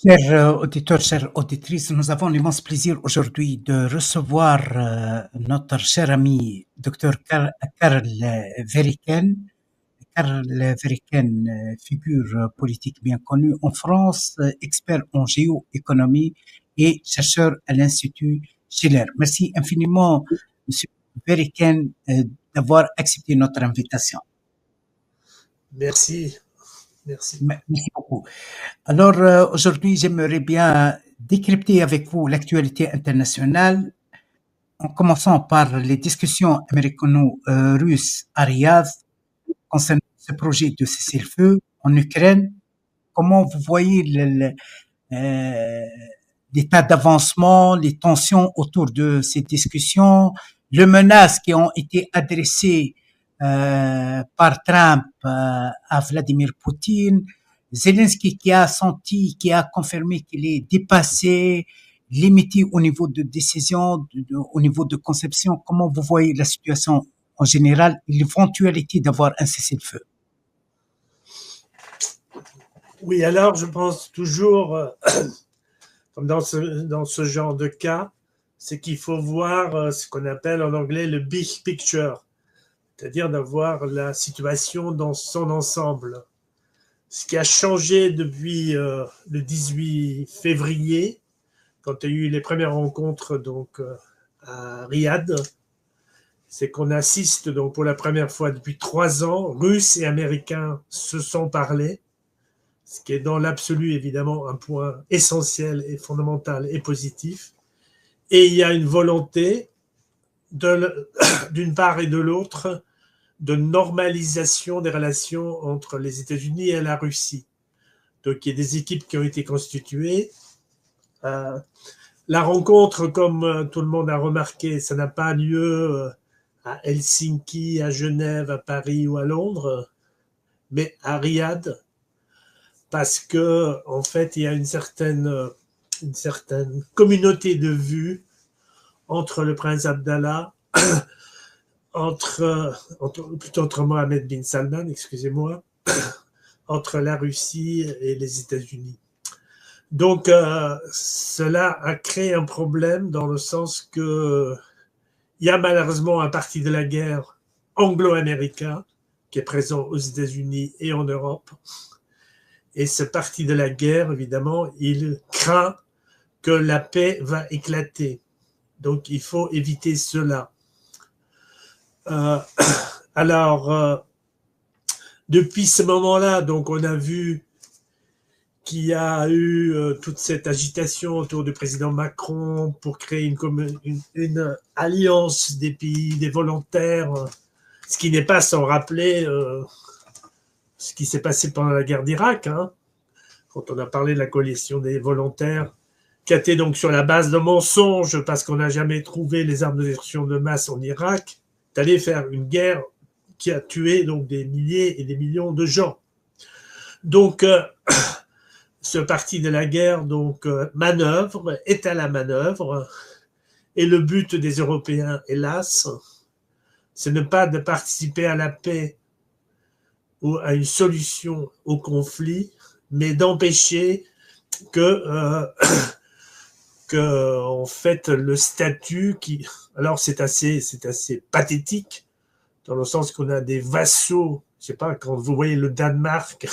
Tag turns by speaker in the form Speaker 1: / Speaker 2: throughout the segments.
Speaker 1: Chers auditeurs, chères auditrices, nous avons l'immense plaisir aujourd'hui de recevoir notre cher ami Dr Karl Veriken. Karl Veriken, figure politique bien connue en France, expert en géoéconomie et chercheur à l'Institut Schiller. Merci infiniment, Monsieur Veriken, d'avoir accepté notre invitation.
Speaker 2: Merci. Merci.
Speaker 1: Merci beaucoup. Alors, aujourd'hui, j'aimerais bien décrypter avec vous l'actualité internationale, en commençant par les discussions américano-russes à Riyad concernant ce projet de cessez-le-feu en Ukraine. Comment vous voyez l'état d'avancement, les tensions autour de ces discussions, les menaces qui ont été adressées par Trump à Vladimir Poutine, Zelensky qui a senti, qui a confirmé qu'il est dépassé, limité au niveau de décision, au niveau de conception. Comment vous voyez la situation en général et l'éventualité d'avoir un cessez-le-feu?
Speaker 2: Oui, alors je pense toujours, comme dans ce genre de cas, c'est qu'il faut voir ce qu'on appelle en anglais le big picture, c'est-à-dire d'avoir la situation dans son ensemble. Ce qui a changé depuis le 18 février, quand il y a eu les premières rencontres donc, à Riyad, c'est qu'on assiste donc pour la première fois depuis 3 ans, Russes et Américains se sont parlé, ce qui est dans l'absolu évidemment un point essentiel et fondamental et positif. Et il y a une volonté d'une part et de l'autre de normalisation des relations entre les États-Unis et la Russie. Donc il y a des équipes qui ont été constituées. La rencontre, comme tout le monde a remarqué, ça n'a pas lieu à Helsinki, à Genève, à Paris ou à Londres, mais à Riyad, parce que en fait il y a une certaine communauté de vues entre le prince Abdallah, entre Mohammed bin Salman, excusez-moi, entre la Russie et les États-Unis. Donc cela a créé un problème dans le sens que il y a malheureusement un parti de la guerre anglo-américain qui est présent aux États-Unis et en Europe. Et ce parti de la guerre, évidemment, il craint que la paix va éclater. Donc, il faut éviter cela. Alors, depuis ce moment-là, donc, on a vu qu'il y a eu toute cette agitation autour du président Macron pour créer une alliance des pays, des volontaires, ce qui n'est pas sans rappeler ce qui s'est passé pendant la guerre d'Irak, hein, quand on a parlé de la coalition des volontaires, qui a été donc sur la base de mensonges, parce qu'on n'a jamais trouvé les armes de destruction de masse en Irak, d'aller faire une guerre qui a tué donc des milliers et des millions de gens. Donc, ce parti de la guerre donc manœuvre, est à la manœuvre, et le but des Européens, hélas, c'est ne pas de participer à la paix ou à une solution au conflit, mais d'empêcher que en fait le statut qui, alors c'est assez pathétique dans le sens qu'on a des vassaux, je sais pas, quand vous voyez le Danemark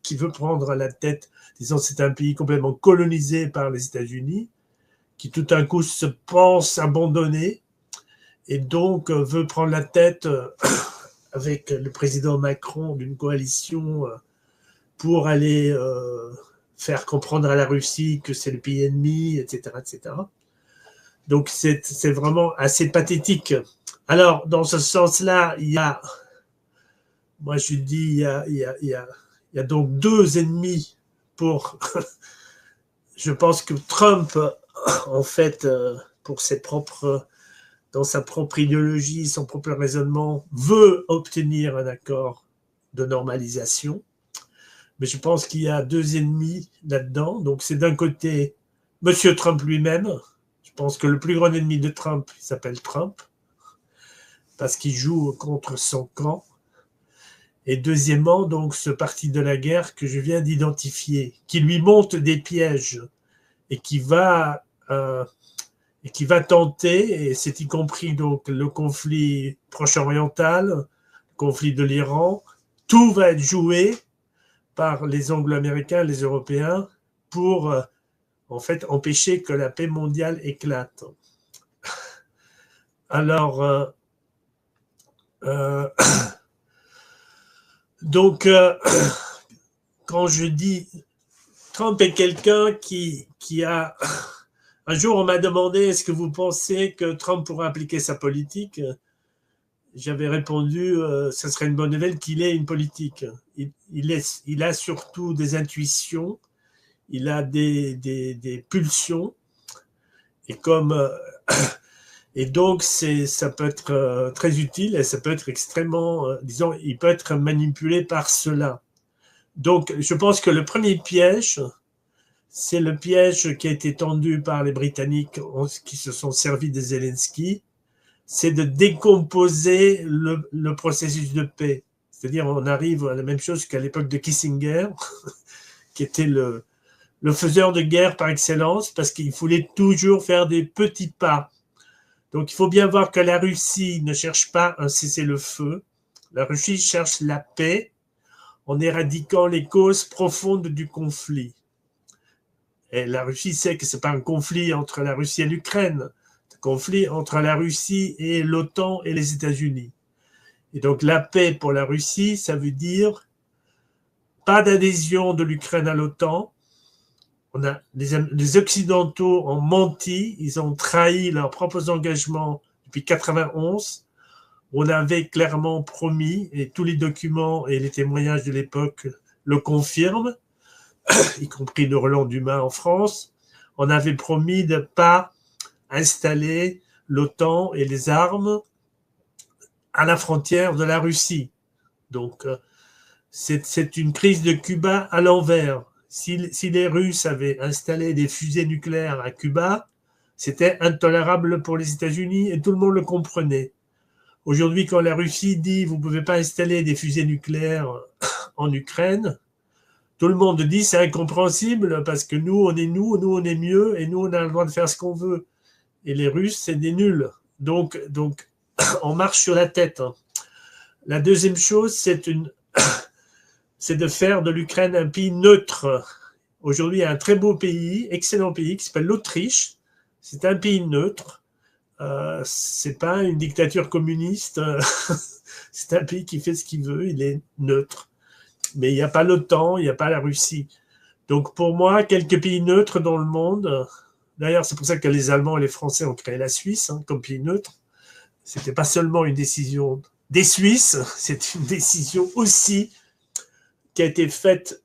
Speaker 2: qui veut prendre la tête, disons c'est un pays complètement colonisé par les États-Unis, qui tout d'un coup se pense abandonné et donc veut prendre la tête avec le président Macron d'une coalition pour aller faire comprendre à la Russie que c'est le pays ennemi, etc., etc. Donc c'est vraiment assez pathétique. Alors dans ce sens-là, il y a, moi je dis, il y a donc deux ennemis pour. Je pense que Trump, en fait, pour ses propres, dans sa propre idéologie, son propre raisonnement, veut obtenir un accord de normalisation. Mais je pense qu'il y a deux ennemis là-dedans. Donc c'est d'un côté Monsieur Trump lui-même. Je pense que le plus grand ennemi de Trump, il s'appelle Trump, parce qu'il joue contre son camp. Et deuxièmement, donc, ce parti de la guerre que je viens d'identifier, qui lui monte des pièges et qui va tenter, et c'est y compris donc le conflit proche-oriental, le conflit de l'Iran, tout va être joué par les Anglo-Américains, les Européens, pour en fait empêcher que la paix mondiale éclate. Alors, donc, quand je dis Trump est quelqu'un qui a... Un jour, on m'a demandé, est-ce que vous pensez que Trump pourra appliquer sa politique? J'avais répondu, ce serait une bonne nouvelle qu'il ait une politique. Il a surtout des intuitions, il a des pulsions, et et donc ça peut être très utile et ça peut être extrêmement, disons, il peut être manipulé par cela. Donc, je pense que le premier piège, c'est le piège qui a été tendu par les Britanniques qui se sont servis de Zelensky, c'est de décomposer le processus de paix. C'est-à-dire, on arrive à la même chose qu'à l'époque de Kissinger, qui était le faiseur de guerre par excellence, parce qu'il voulait toujours faire des petits pas. Donc, il faut bien voir que la Russie ne cherche pas un cessez-le-feu. La Russie cherche la paix en éradiquant les causes profondes du conflit. Et la Russie sait que ce n'est pas un conflit entre la Russie et l'Ukraine, c'est un conflit entre la Russie et l'OTAN et les États-Unis. Et donc la paix pour la Russie, ça veut dire pas d'adhésion de l'Ukraine à l'OTAN. Les Occidentaux ont menti, ils ont trahi leurs propres engagements depuis 1991. On avait clairement promis, et tous les documents et les témoignages de l'époque le confirment, y compris de Roland Dumas en France, on avait promis de ne pas installer l'OTAN et les armes à la frontière de la Russie. Donc, c'est une crise de Cuba à l'envers. Si les Russes avaient installé des fusées nucléaires à Cuba, c'était intolérable pour les États-Unis et tout le monde le comprenait. Aujourd'hui, quand la Russie dit « vous ne pouvez pas installer des fusées nucléaires en Ukraine », tout le monde dit c'est incompréhensible parce que nous on est mieux et nous on a le droit de faire ce qu'on veut. Et les Russes, c'est des nuls. Donc on marche sur la tête. La deuxième chose, c'est de faire de l'Ukraine un pays neutre. Aujourd'hui, il y a un très beau pays, excellent pays, qui s'appelle l'Autriche. C'est un pays neutre. C'est pas une dictature communiste. C'est un pays qui fait ce qu'il veut. Il est neutre. Mais il n'y a pas l'OTAN, il n'y a pas la Russie. Donc pour moi, quelques pays neutres dans le monde, d'ailleurs c'est pour ça que les Allemands et les Français ont créé la Suisse comme pays neutre, c'était pas seulement une décision des Suisses, c'est une décision aussi qui a été faite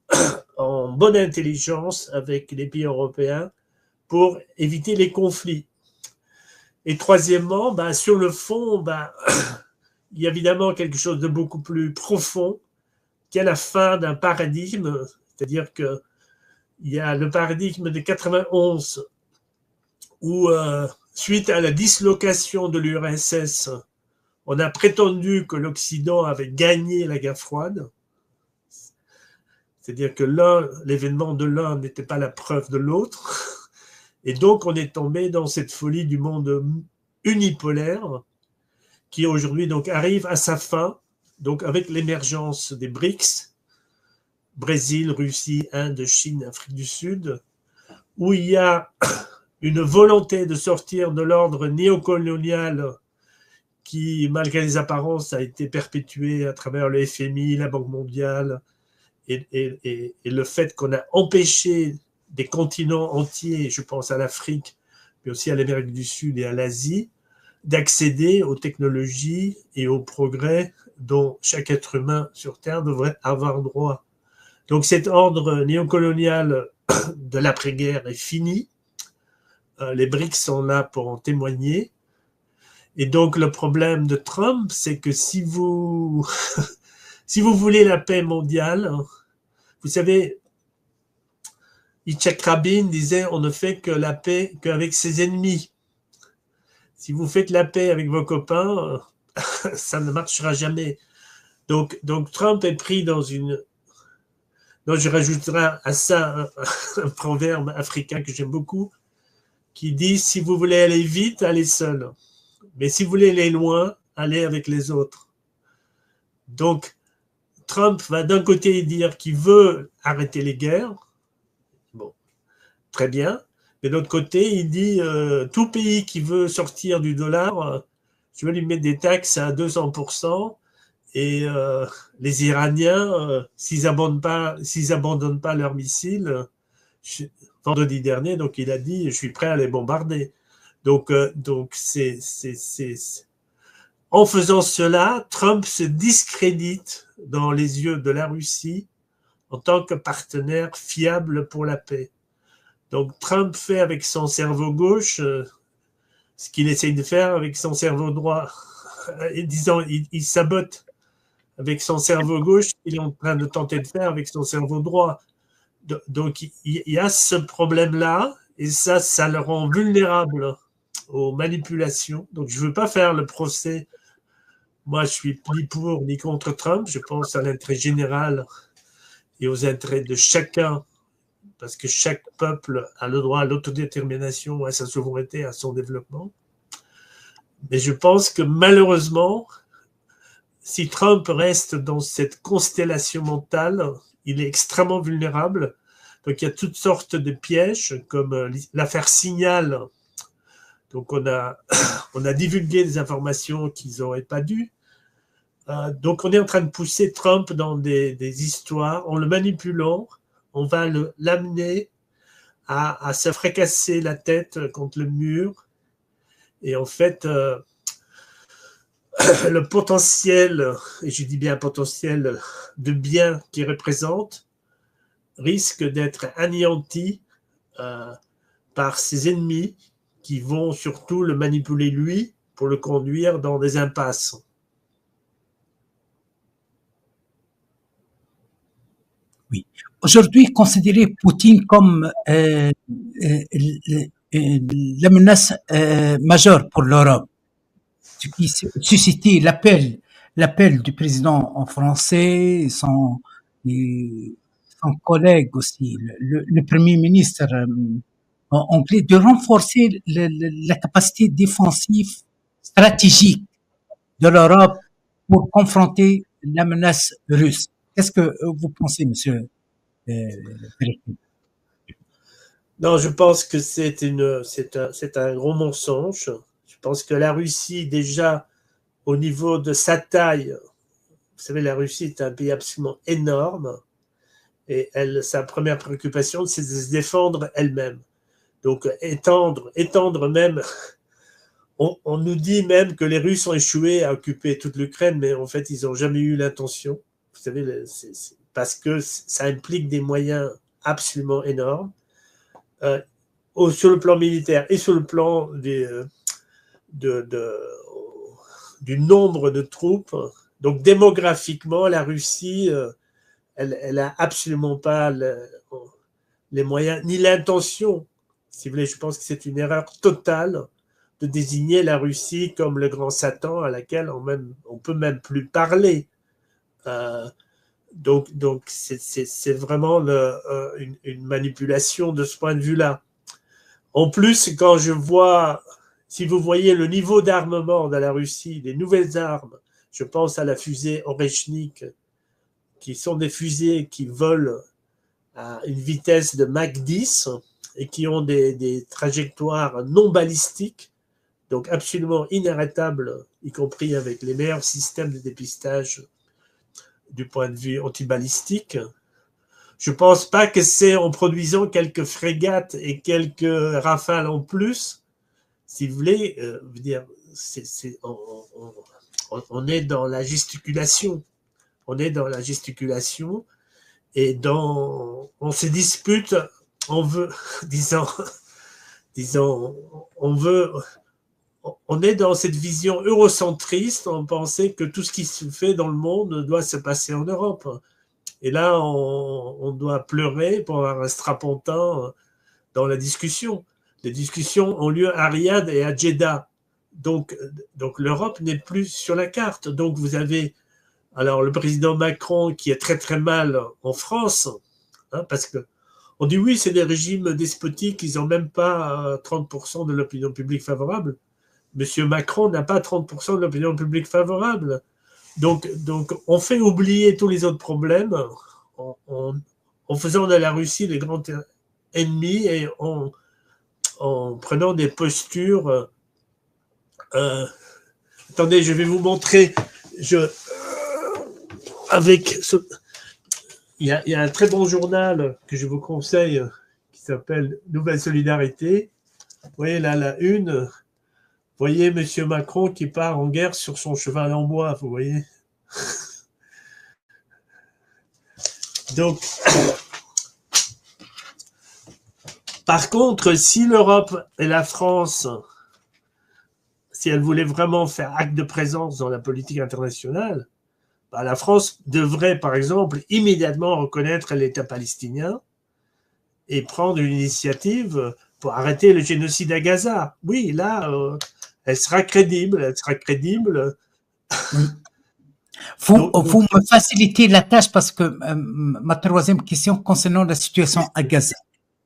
Speaker 2: en bonne intelligence avec les pays européens pour éviter les conflits. Et troisièmement, sur le fond, il y a évidemment quelque chose de beaucoup plus profond qui est la fin d'un paradigme, c'est-à-dire qu'il y a le paradigme de 91 où, suite à la dislocation de l'URSS, on a prétendu que l'Occident avait gagné la guerre froide, c'est-à-dire que l'événement de l'un n'était pas la preuve de l'autre, et donc on est tombé dans cette folie du monde unipolaire qui aujourd'hui donc arrive à sa fin. Donc, avec l'émergence des BRICS, Brésil, Russie, Inde, Chine, Afrique du Sud, où il y a une volonté de sortir de l'ordre néocolonial qui, malgré les apparences, a été perpétué à travers le FMI, la Banque mondiale, et le fait qu'on a empêché des continents entiers, je pense à l'Afrique, mais aussi à l'Amérique du Sud et à l'Asie, d'accéder aux technologies et aux progrès dont chaque être humain sur Terre devrait avoir droit. Donc cet ordre néocolonial de l'après-guerre est fini. Les BRICS sont là pour en témoigner. Et donc le problème de Trump, c'est que si vous voulez la paix mondiale, vous savez, Yitzhak Rabin disait on ne fait que la paix qu'avec ses ennemis. Si vous faites la paix avec vos copains, ça ne marchera jamais. Donc Trump est pris dans une... Donc je rajouterai à ça un proverbe africain que j'aime beaucoup, qui dit, si vous voulez aller vite, allez seul. Mais si vous voulez aller loin, allez avec les autres. Donc, Trump va d'un côté dire qu'il veut arrêter les guerres. Bon, très bien. Mais de l'autre côté, il dit tout pays qui veut sortir du dollar, je vais lui mettre des taxes à 200%. Et les Iraniens, s'ils abandonnent pas leurs missiles, vendredi dernier, donc il a dit, je suis prêt à les bombarder. Donc en faisant cela, Trump se discrédite dans les yeux de la Russie en tant que partenaire fiable pour la paix. Donc Trump fait avec son cerveau gauche ce qu'il essaye de faire avec son cerveau droit. Disons, il sabote avec son cerveau gauche, il est en train de tenter de faire avec son cerveau droit. Donc il y a ce problème-là, et ça le rend vulnérable aux manipulations. Donc je ne veux pas faire le procès. Moi, je suis ni pour ni contre Trump. Je pense à l'intérêt général et aux intérêts de chacun, parce que chaque peuple a le droit à l'autodétermination, à sa souveraineté, à son développement. Mais je pense que malheureusement, si Trump reste dans cette constellation mentale, il est extrêmement vulnérable. Donc il y a toutes sortes de pièges, comme l'affaire Signal. Donc on a divulgué des informations qu'ils n'auraient pas dû. Donc on est en train de pousser Trump dans des histoires. En le manipulant, on va l'amener à se fracasser la tête contre le mur. Et en fait, le potentiel, et je dis bien potentiel, de bien qu'il représente, risque d'être anéanti par ses ennemis qui vont surtout le manipuler lui pour le conduire dans des impasses.
Speaker 1: Oui. Aujourd'hui, considérer Poutine comme la menace majeure pour l'Europe, ce qui suscitait l'appel du président en français, son collègue aussi, le premier ministre anglais, de renforcer la capacité défensive stratégique de l'Europe pour confronter la menace russe. Qu'est-ce que vous pensez, monsieur Perikin?
Speaker 2: Non, je pense que c'est un gros mensonge. Je pense que la Russie, déjà, au niveau de sa taille, vous savez, la Russie est un pays absolument énorme, et sa première préoccupation, c'est de se défendre elle-même. Donc, étendre même, on nous dit même que les Russes ont échoué à occuper toute l'Ukraine, mais en fait, ils n'ont jamais eu l'intention. Vous savez, parce que ça implique des moyens absolument énormes, sur le plan militaire et sur le plan du nombre de troupes. Donc, démographiquement, la Russie, elle a absolument pas les moyens, ni l'intention. Si vous voulez, je pense que c'est une erreur totale de désigner la Russie comme le grand Satan à laquelle on peut même plus parler. Donc c'est vraiment une manipulation de ce point de vue-là. En plus, quand je vois, si vous voyez le niveau d'armement de la Russie, les nouvelles armes, je pense à la fusée Oreshnik, qui sont des fusées qui volent à une vitesse de Mach 10 et qui ont des trajectoires non balistiques, donc absolument inarrêtables, y compris avec les meilleurs systèmes de dépistage du point de vue antibalistique. Je ne pense pas que c'est en produisant quelques frégates et quelques rafales en plus, si vous voulez, on est dans la gesticulation. On est dans la gesticulation et on se dispute, on veut, disons, on est dans cette vision eurocentriste, on pensait que tout ce qui se fait dans le monde doit se passer en Europe. Et là, on doit pleurer pour avoir un strapontin dans la discussion. Les discussions ont lieu à Riyad et à Jeddah. Donc l'Europe n'est plus sur la carte. Donc vous avez Alors, le président Macron, qui est très très mal en France, hein, parce que on dit oui, c'est des régimes despotiques, ils n'ont même pas 30% de l'opinion publique favorable. Monsieur Macron n'a pas 30% de l'opinion publique favorable. Donc, on fait oublier tous les autres problèmes en faisant de la Russie les grands ennemis et en prenant des postures. Attendez, je vais vous montrer. Il y a un très bon journal que je vous conseille qui s'appelle Nouvelle Solidarité. Vous voyez là, la une. Vous voyez Monsieur Macron qui part en guerre sur son cheval en bois, vous voyez. Donc, par contre, si l'Europe et la France, si elles voulaient vraiment faire acte de présence dans la politique internationale, bah, la France devrait, par exemple, immédiatement reconnaître l'État palestinien et prendre une initiative pour arrêter le génocide à Gaza. Oui, là, elle sera crédible, elle sera crédible.
Speaker 1: Oui. Vous me facilitez la tâche parce que ma troisième question concernant la situation à Gaza.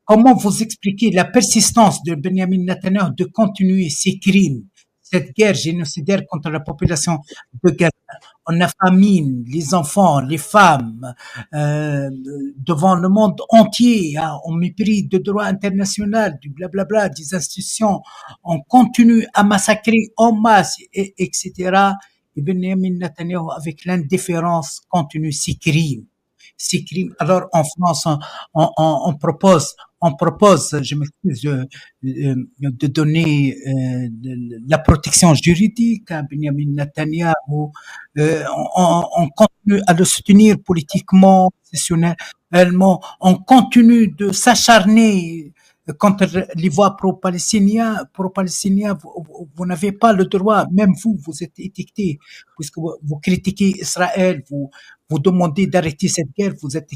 Speaker 1: Comment vous expliquez la persistance de Benjamin Netanyahu de continuer ces crimes, cette guerre génocidaire contre la population de Gaza? On a famine, les enfants, les femmes, devant le monde entier, hein, en mépris du droit international, du blablabla, des institutions. On continue à massacrer en masse, etc. Et Benjamin Netanyahu, avec l'indifférence, continue ces crimes. Ces crimes. Alors, en France, on propose, je m'excuse, de donner la protection juridique à Benjamin Netanyahu. On continue à le soutenir politiquement, professionnellement. On continue de s'acharner contre les voix pro-palestiniens. Pro-palestiniens, vous n'avez pas le droit, même vous êtes étiqueté, puisque vous critiquez Israël, vous demandez d'arrêter cette guerre, vous êtes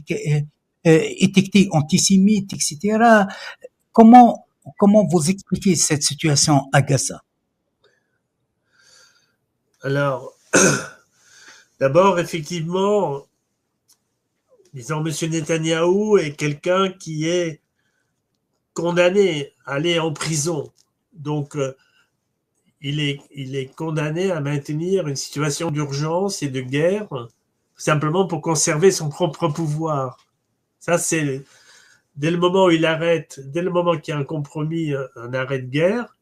Speaker 1: étiqueté antisémite, etc. Comment vous expliquez cette situation à Gaza?
Speaker 2: Alors, d'abord, effectivement, disons, M. Netanyahou est quelqu'un qui est condamné à aller en prison. Donc, il est condamné à maintenir une situation d'urgence et de guerre, simplement pour conserver son propre pouvoir. Ça, c'est dès le moment où il arrête, dès le moment qu'il y a un compromis, un arrêt de guerre,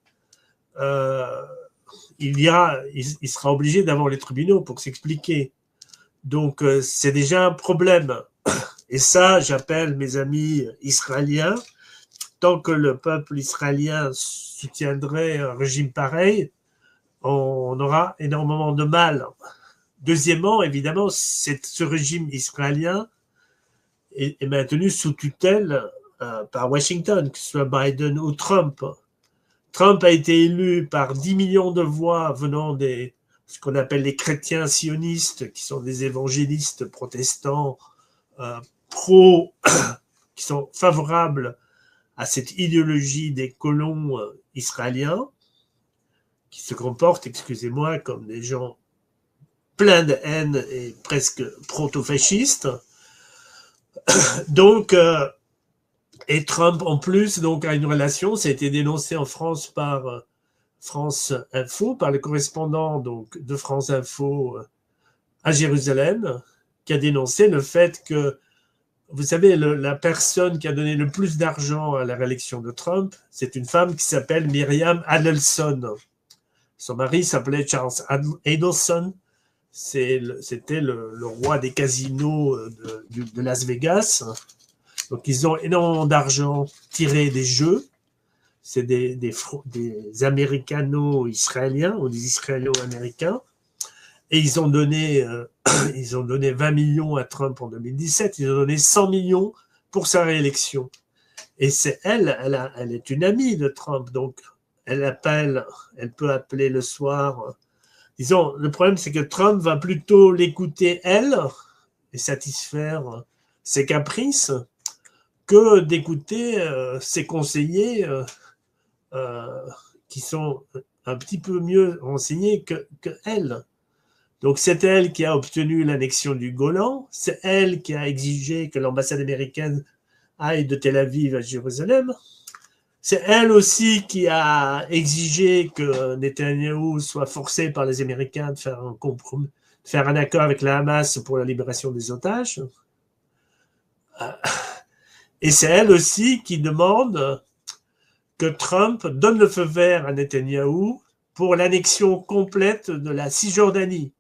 Speaker 2: il sera obligé d'avoir les tribunaux pour s'expliquer. Donc, c'est déjà un problème. Et ça, j'appelle mes amis israéliens, tant que le peuple israélien soutiendrait un régime pareil, on aura énormément de mal. Deuxièmement, évidemment, ce régime israélien est maintenu sous tutelle par Washington, que ce soit Biden ou Trump. Trump a été élu par 10 millions de voix venant de ce qu'on appelle les chrétiens sionistes, qui sont des évangélistes protestants qui sont favorables à cette idéologie des colons israéliens, qui se comportent, excusez-moi, comme des gens pleins de haine et presque proto-fascistes. Donc, et Trump en plus donc a une relation, ça a été dénoncé en France par France Info, par le correspondant donc de France Info à Jérusalem, qui a dénoncé le fait que, vous savez, la personne qui a donné le plus d'argent à la réélection de Trump, c'est une femme qui s'appelle Myriam Adelson. Son mari s'appelait Charles Adelson. C'était le roi des casinos de Las Vegas. Donc, ils ont énormément d'argent tiré des jeux. C'est des Américano-Israéliens ou des Israélo-Américains. Et ils ont donné 20 millions à Trump en 2017. Ils ont donné 100 millions pour sa réélection. Et c'est elle est une amie de Trump. Donc, elle peut appeler le soir. Disons, le problème, c'est que Trump va plutôt l'écouter, elle, et satisfaire ses caprices, que d'écouter ses conseillers qui sont un petit peu mieux renseignés que elle. Donc c'est elle qui a obtenu l'annexion du Golan, c'est elle qui a exigé que l'ambassade américaine aille de Tel Aviv à Jérusalem. C'est elle aussi qui a exigé que Netanyahou soit forcé par les Américains de faire un accord avec la Hamas pour la libération des otages. Et c'est elle aussi qui demande que Trump donne le feu vert à Netanyahou pour l'annexion complète de la Cisjordanie.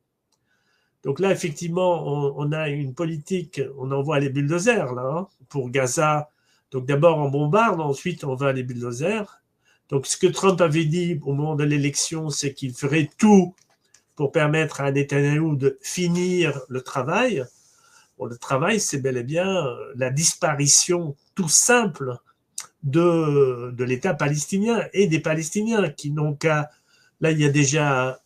Speaker 2: Donc là, effectivement, on a une politique, on envoie les bulldozers là, pour Gaza. Donc d'abord on bombarde, ensuite on va les bulldozers. Donc ce que Trump avait dit au moment de l'élection, c'est qu'il ferait tout pour permettre à Netanyahou de finir le travail. Bon, le travail, c'est bel et bien la disparition tout simple de l'État palestinien et des Palestiniens qui n'ont qu'à... Là, il y a déjà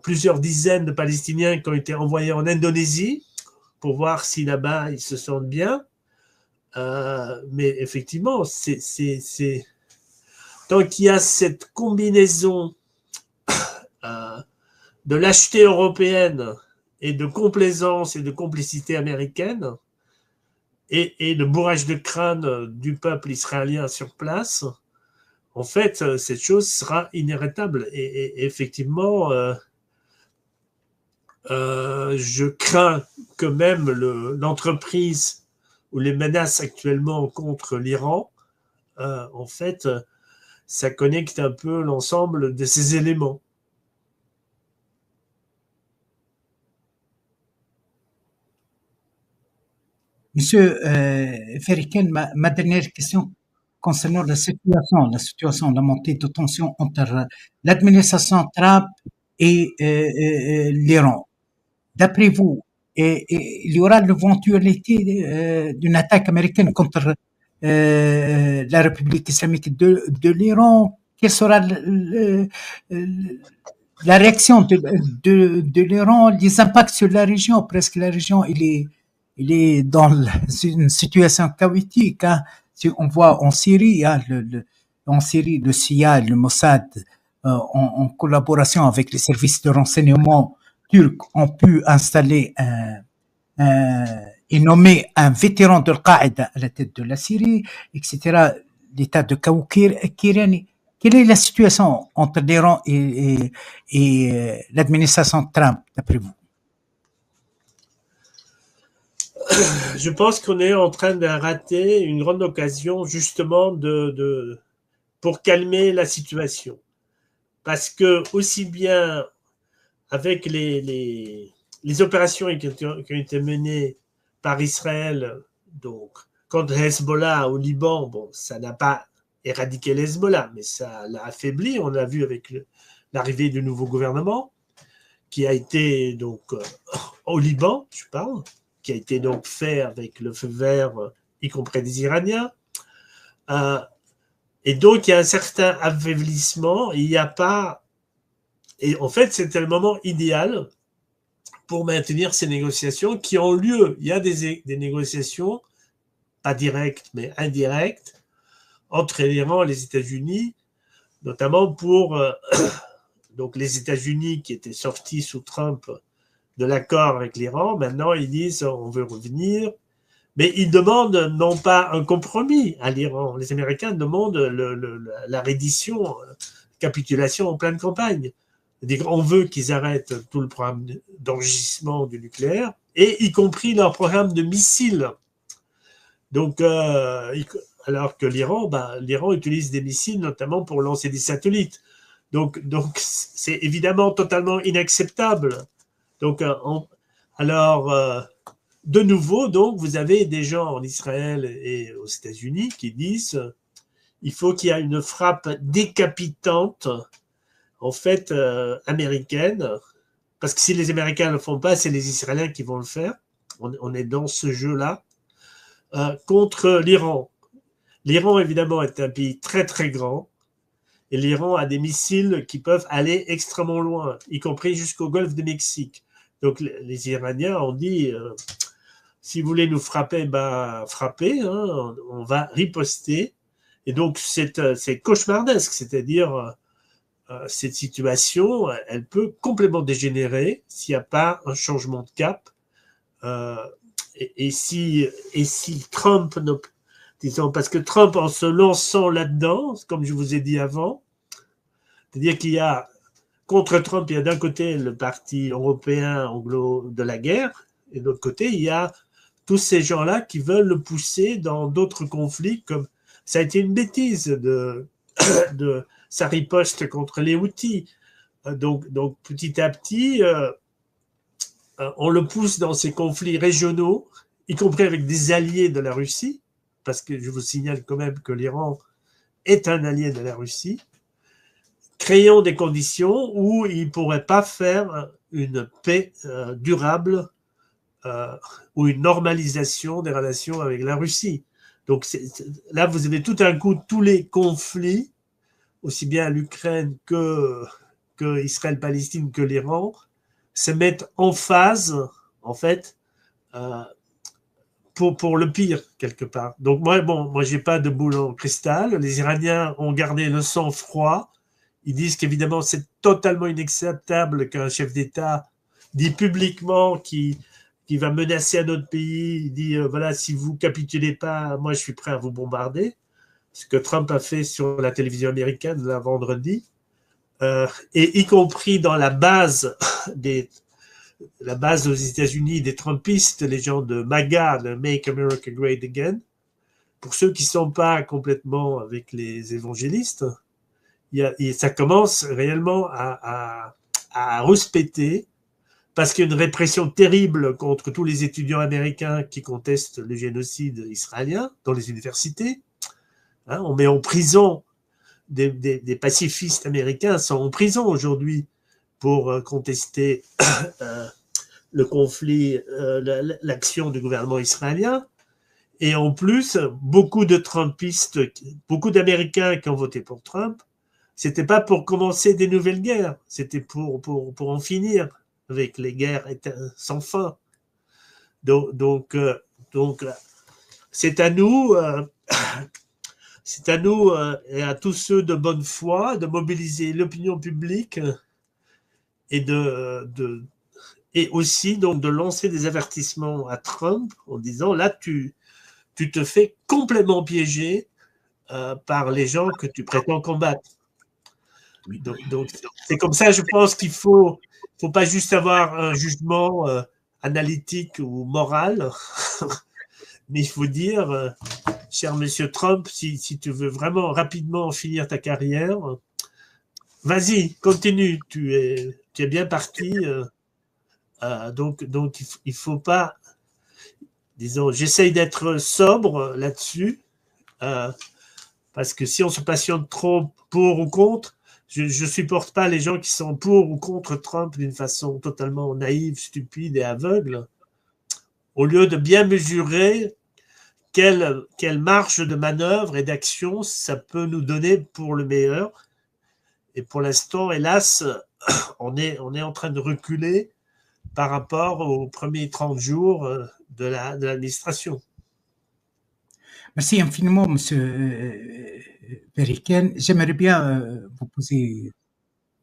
Speaker 2: plusieurs dizaines de Palestiniens qui ont été envoyés en Indonésie pour voir si là-bas ils se sentent bien. Mais effectivement, tant qu'il y a cette combinaison de lâcheté européenne et de complaisance et de complicité américaine et de bourrage de crâne du peuple israélien sur place, en fait, cette chose sera inarrêtable. Et effectivement, je crains que même l'entreprise ou les menaces actuellement contre l'Iran, en fait, ça connecte un peu l'ensemble de ces éléments.
Speaker 1: Monsieur Feriken, ma dernière question concernant la situation, la montée de tension entre l'administration Trump et l'Iran. D'après vous, il y aura l'éventualité d'une attaque américaine contre la République islamique de l'Iran. Quelle sera la réaction de l'Iran, les impacts sur la région? Presque la région, il est dans une situation chaotique. Hein. Si on voit en Syrie, hein, en Syrie, le CIA, le Mossad, en collaboration avec les services de renseignement turcs, ont pu installer et nommer un vétéran de Al-Qaïda à la tête de la Syrie, etc. L'état de chaos Kirani. Quelle est la situation entre l'Iran et l'administration Trump, d'après vous?
Speaker 2: Je pense qu'on est en train de rater une grande occasion justement pour calmer la situation. Parce que aussi bien avec les opérations qui ont été menées par Israël, donc contre Hezbollah au Liban, bon, ça n'a pas éradiqué l'Hezbollah, mais ça l'a affaibli. On l'a vu avec l'arrivée du nouveau gouvernement qui a été donc au Liban, je parle, qui a été donc fait avec le feu vert, y compris des Iraniens. Et donc, il y a un certain affaiblissement. Il n'y a pas... Et en fait, c'était le moment idéal pour maintenir ces négociations qui ont lieu. Il y a des négociations, pas directes, mais indirectes, entre l'Iran et les États-Unis, notamment pour donc les États-Unis qui étaient sortis sous Trump de l'accord avec l'Iran. Maintenant, ils disent on veut revenir. Mais ils demandent non pas un compromis à l'Iran. Les Américains demandent la reddition, capitulation en pleine campagne. On veut qu'ils arrêtent tout le programme d'enrichissement du nucléaire, et y compris leur programme de missiles. Donc, alors que l'Iran utilise des missiles notamment pour lancer des satellites. Donc c'est évidemment totalement inacceptable. Donc, de nouveau, donc, vous avez des gens en Israël et aux États-Unis qui disent il faut qu'il y ait une frappe décapitante, en fait, américaine, parce que si les Américains ne le font pas, c'est les Israéliens qui vont le faire. On est dans ce jeu-là, contre l'Iran. L'Iran, évidemment, est un pays très, très grand, et l'Iran a des missiles qui peuvent aller extrêmement loin, y compris jusqu'au golfe du Mexique. Donc, les Iraniens ont dit si vous voulez nous frapper, frappez, hein, on va riposter. Et donc, c'est cauchemardesque, c'est-à-dire cette situation, elle peut complètement dégénérer s'il n'y a pas un changement de cap. Et si Trump, disons, parce que Trump, en se lançant là-dedans, comme je vous ai dit avant, c'est-à-dire qu'il y a, contre Trump, il y a d'un côté le parti européen anglo de la guerre, et de l'autre côté, il y a tous ces gens-là qui veulent le pousser dans d'autres conflits, comme ça a été une bêtise de sa riposte contre les Houthis. Donc petit à petit, on le pousse dans ces conflits régionaux, y compris avec des alliés de la Russie, parce que je vous signale quand même que l'Iran est un allié de la Russie, créant des conditions où il ne pourrait pas faire une paix durable ou une normalisation des relations avec la Russie. Donc là, vous avez tout un coup tous les conflits, aussi bien l'Ukraine que Israël-Palestine que l'Iran, se mettent en phase, en fait, pour le pire, quelque part. Donc moi, j'ai pas de boule en cristal. Les Iraniens ont gardé le sang-froid. Ils disent qu'évidemment, c'est totalement inacceptable qu'un chef d'État dit publiquement qu'il va menacer un autre pays. Il dit, voilà, si vous capitulez pas, moi, je suis prêt à vous bombarder. Ce que Trump a fait sur la télévision américaine, là, vendredi. Et y compris dans la base aux États-Unis des Trumpistes, les gens de MAGA, de Make America Great Again. Pour ceux qui ne sont pas complètement avec les évangélistes, ça commence réellement à respecter, parce qu'il y a une répression terrible contre tous les étudiants américains qui contestent le génocide israélien dans les universités. Hein, on met en prison des pacifistes américains sont en prison aujourd'hui pour contester le conflit, l'action du gouvernement israélien. Et en plus, beaucoup de Trumpistes, beaucoup d'Américains qui ont voté pour Trump, c'était pas pour commencer des nouvelles guerres, c'était pour en finir avec les guerres sans fin. Donc c'est à nous et à tous ceux de bonne foi de mobiliser l'opinion publique et et aussi donc de lancer des avertissements à Trump en disant là tu te fais complètement piéger par les gens que tu prétends combattre. Donc c'est comme ça, je pense qu'il faut pas juste avoir un jugement analytique ou moral, mais il faut dire cher monsieur Trump, si tu veux vraiment rapidement finir ta carrière, vas-y, continue, tu es bien parti. Donc il faut pas, disons, j'essaye d'être sobre là-dessus, parce que si on se passionne trop pour ou contre, je supporte pas les gens qui sont pour ou contre Trump d'une façon totalement naïve, stupide et aveugle, au lieu de bien mesurer quelle marge de manœuvre et d'action ça peut nous donner pour le meilleur. Et pour l'instant, hélas, on est en train de reculer par rapport aux premiers 30 jours de l'administration.
Speaker 1: Merci infiniment, M. Veriken. J'aimerais bien vous poser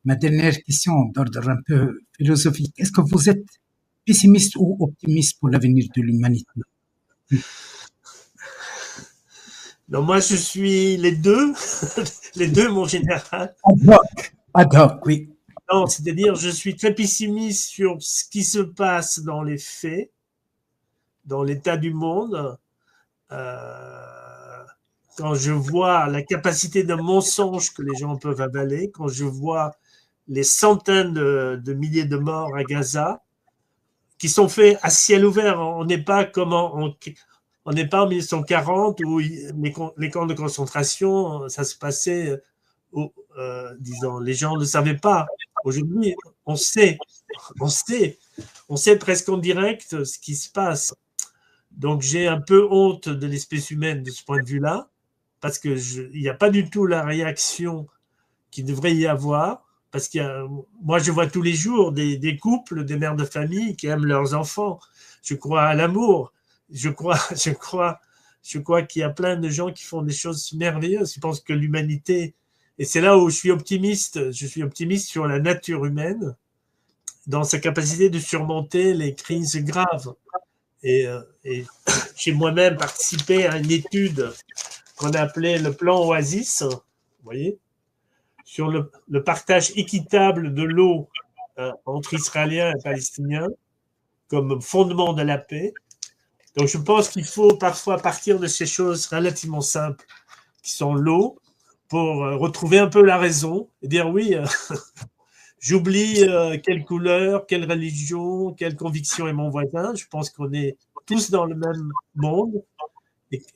Speaker 1: ma dernière question d'ordre un peu philosophique. Est-ce que vous êtes pessimiste ou optimiste pour l'avenir de l'humanité?
Speaker 2: Non, moi, je suis les deux, les deux, mon général.
Speaker 1: Ad hoc, oui.
Speaker 2: Non, c'est-à-dire, je suis très pessimiste sur ce qui se passe dans les faits, dans l'état du monde. Quand je vois la capacité de mensonge que les gens peuvent avaler, quand je vois les centaines de milliers de morts à Gaza, qui sont faits à ciel ouvert, on n'est pas comme on n'est pas en 1940 où les camps de concentration, ça se passait, disons, les gens ne savaient pas. Aujourd'hui, on sait presque en direct ce qui se passe. Donc, j'ai un peu honte de l'espèce humaine de ce point de vue-là, parce qu'il n'y a pas du tout la réaction qu'il devrait y avoir, parce moi, je vois tous les jours des couples, des mères de famille qui aiment leurs enfants. Je crois à l'amour. Je crois qu'il y a plein de gens qui font des choses merveilleuses. Je pense que l'humanité Et c'est là où je suis optimiste. Je suis optimiste sur la nature humaine, dans sa capacité de surmonter les crises graves. Et j'ai moi-même participé à une étude qu'on appelait le plan Oasis, vous voyez, sur le partage équitable de l'eau entre Israéliens et Palestiniens comme fondement de la paix. Donc je pense qu'il faut parfois partir de ces choses relativement simples qui sont l'eau pour retrouver un peu la raison et dire oui, j'oublie quelle couleur, quelle religion, quelle conviction est mon voisin. Je pense qu'on est tous dans le même monde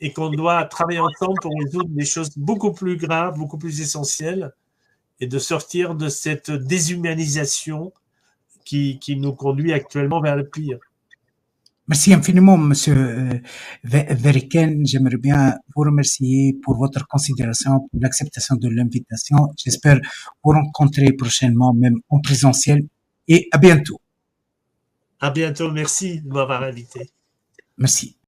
Speaker 2: et qu'on doit travailler ensemble pour résoudre des choses beaucoup plus graves, beaucoup plus essentielles et de sortir de cette déshumanisation qui nous conduit actuellement vers le pire.
Speaker 1: Merci infiniment, Monsieur Veriken. J'aimerais bien vous remercier pour votre considération, pour l'acceptation de l'invitation. J'espère vous rencontrer prochainement, même en présentiel. Et à bientôt.
Speaker 2: À bientôt. Merci de m'avoir invité.
Speaker 1: Merci.